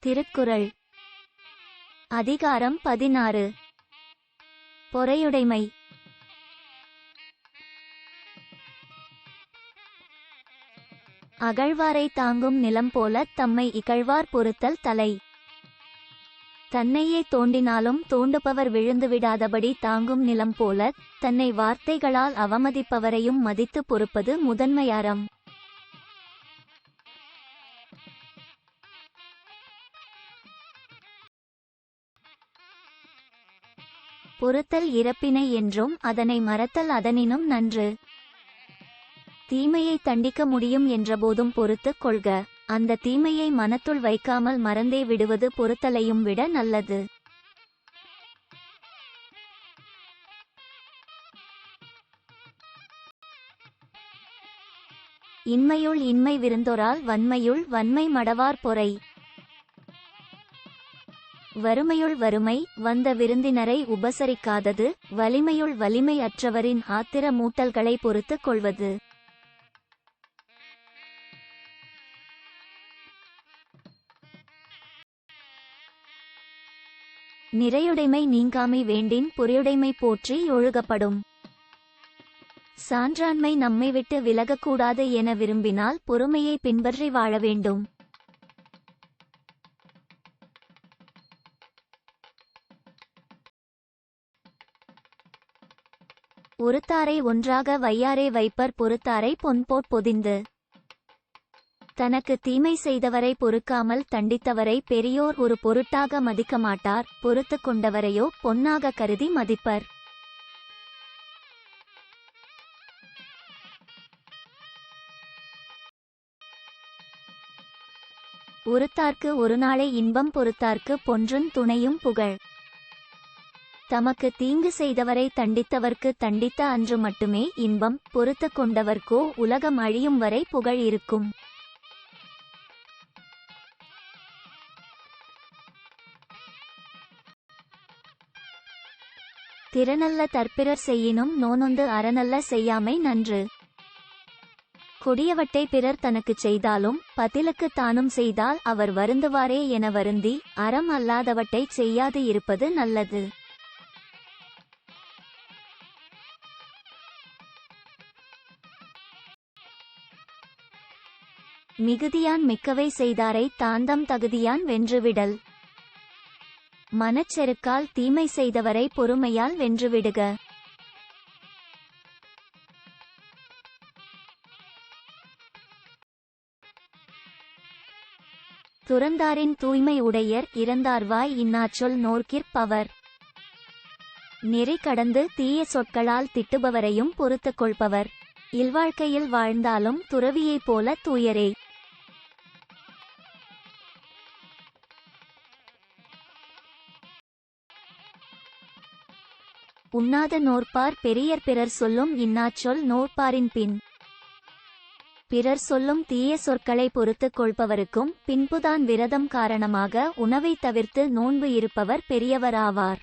திருக்குறள் அதிகாரம் 16 பொறையுடைமை. அகழ்வாரை தாங்கும் நிலம் போல தம்மை இகழ்வார் பொறுத்தல் தலை. தன்னையே தோண்டினாலும் தோண்டுபவர் விழுந்து விடாதபடி தாங்கும் நிலம் போல தன்னை வார்த்தைகளால் அவமதிப்பவரையும் மதித்து பொறுப்பது முதன்மையாரம். பொறுத்தல் இறப்பினை என்றும் அதனை மறத்தல் அதனினும் நன்று. தீமையை தண்டிக்க முடியும் என்றபோதும் பொறுத்துக் கொள்க. அந்த தீமையை மனத்துள் வைக்காமல் மறந்தே விடுவது பொறுத்தலையும் விட நல்லது. இன்மையுள் இன்மை விருந்தொரால் வன்மையுள் வன்மை மடவார் பொறை. வறுமையுள் வறுமை வந்த விருந்தினரை உபசரிக்காதது. வலிமையுள் வலிமை அற்றவரின் ஆத்திர மூட்டல்களை பொறுத்துக் கொள்வது. நிறையுடைமை நீங்காமை வேண்டின் பொறையுடைமை போற்றி ஒழுகப்படும். சான்றாண்மை நம்மை விட்டு விலகக்கூடாது என விரும்பினால் பொறுமையை பின்பற்றி வாழ வேண்டும். ஒருத்தாரை ஒன்றாக வையாரே வைப்பர் பொறுத்தாரை பொன்போட் பொதிந்து. தனக்கு தீமை செய்தவரை பொறுக்காமல் தண்டித்தவரை பெரியோர் ஒரு பொருட்டாக மதிக்க மாட்டார். பொறுத்து கொண்டவரையோ பொன்னாக கருதி மதிப்பர். ஒருத்தார்க்கு ஒரு நாளை இன்பம் பொறுத்தார்க்கு பொன்றும் துணையும் புகழ். தமக்கு தீங்கு செய்தவரை தண்டித்தவர்க்கு தண்டித்த அன்று மட்டுமே இன்பம். பொறுத்து கொண்டவர்க்கோ உலகம் அழியும் வரை புகழ் இருக்கும். திறனல்ல தற்பிறர் செய்யினும் நோனொந்து அறனல்ல செய்யாமை நன்று. கொடியவற்றை பிறர் தனக்குச் செய்தாலும் பதிலுக்கு தானும் செய்தால் அவர் வருந்துவாரே என வருந்தி அறம் அல்லாதவற்றைச் செய்யாது இருப்பது நல்லது. மிகுதியான் மிக்கவை செய்தாரை தாந்தம் தகுதியான் வென்றுவிடல். மனச்செருக்கால் தீமை செய்தவரை பொறுமையால் வென்றுவிடுக. துறந்தாரின் தூய்மை உடையர் இறந்தார்வாய் இன்னாச்சொல் நோர்க்கிற். நெறி கடந்து தீய சொற்களால் திட்டுபவரையும் பொறுத்துக் கொள்பவர். இல்வாழ்க்கையில் வாழ்ந்தாலும் துறவியைப் போல தூயரே. உண்ணாத நோற்பார் பெரியர் பிறர் சொல்லும் இன்னாச்சொல் நோற்பாரின் பின். பிறர் சொல்லும் தீய சொற்களை பொறுத்துக் கொள்பவருக்கும் பின்புதான் விரதம் காரணமாக உணவை தவிர்த்து நோன்பு இருப்பவர் பெரியவராவார்.